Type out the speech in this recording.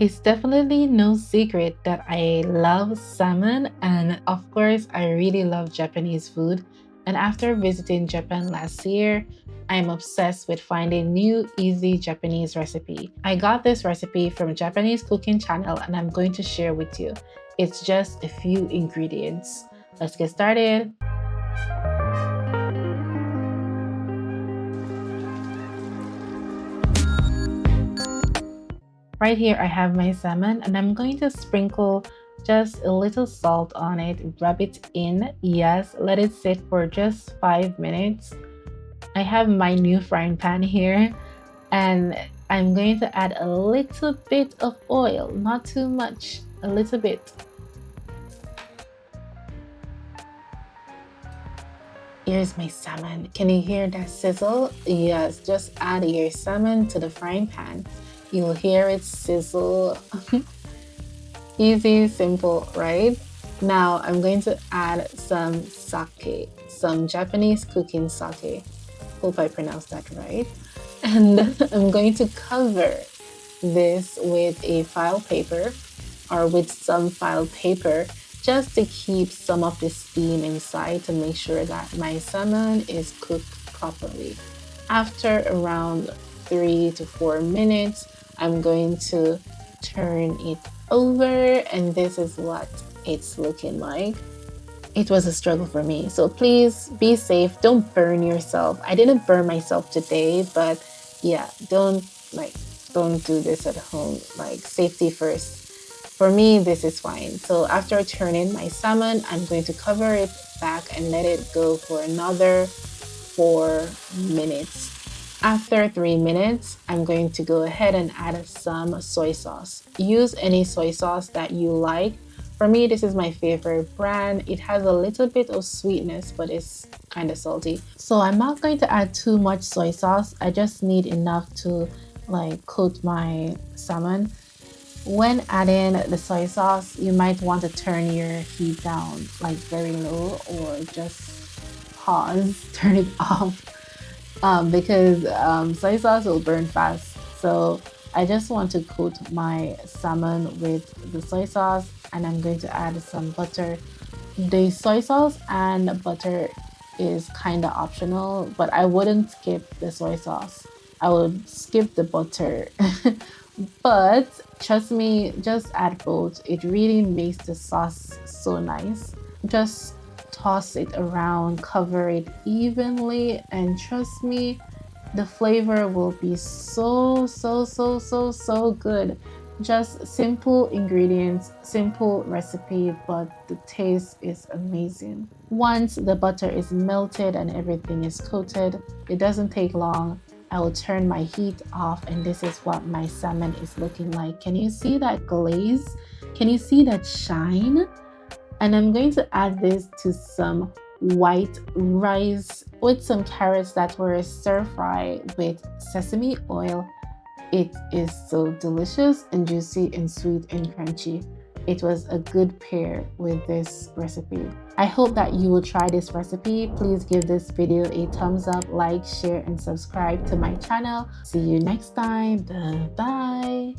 It's definitely no secret that I love salmon, and of course, I really love Japanese food. And after visiting Japan last year, I'm obsessed with finding new, easy Japanese recipe. I got this recipe from a Japanese cooking channel, and I'm going to share with you. It's just a few ingredients. Let's get started. Right here, I have my salmon, and I'm going to sprinkle just a little salt on it, rub it in. Yes, let it sit for just 5 minutes. I have my new frying pan here, and I'm going to add a little bit of oil, not too much, a little bit. Here's my salmon. Can you hear that sizzle? Yes, just add your salmon to the frying pan. You'll hear it sizzle. Easy, simple, right? Now I'm going to add some sake, some Japanese cooking sake. Hope I pronounced that right. And I'm going to cover this with a file paper or with some file paper just to keep some of the steam inside to make sure that my salmon is cooked properly. After around 3 to 4 minutes, I'm going to turn it over, and this is what it's looking like. It was a struggle for me, so please be safe. Don't burn yourself. I didn't burn myself today, but yeah, don't do this at home. Like, safety first. For me, this is fine. So after turning my salmon, I'm going to cover it back and let it go for another 4 minutes. After 3 minutes, I'm going to go ahead and add some soy sauce. Use any soy sauce that you like. For me, this is my favorite brand. It has a little bit of sweetness, but it's kind of salty. So I'm not going to add too much soy sauce. I just need enough to coat my salmon. When adding the soy sauce, you might want to turn your heat down like very low, or just pause, turn it off, because soy sauce will burn fast. So I just want to coat my salmon with the soy sauce, and I'm going to add some butter. The soy sauce and butter is kind of optional, but I wouldn't skip the soy sauce. I would skip the butter. But trust me, just add both. It really makes the sauce so nice. Just toss it around, cover it evenly, and trust me, the flavor will be so good. Just simple ingredients, simple recipe, but the taste is amazing. Once the butter is melted and everything is coated, it doesn't take long. I will turn my heat off, and this is what my salmon is looking like. Can you see that glaze? Can you see that shine? And I'm going to add this to some white rice with some carrots that were stir fried with sesame oil. It is so delicious and juicy and sweet and crunchy. It was a good pair with this recipe. I hope that you will try this recipe. Please give this video a thumbs up, like, share, and subscribe to my channel. See you next time. Bye.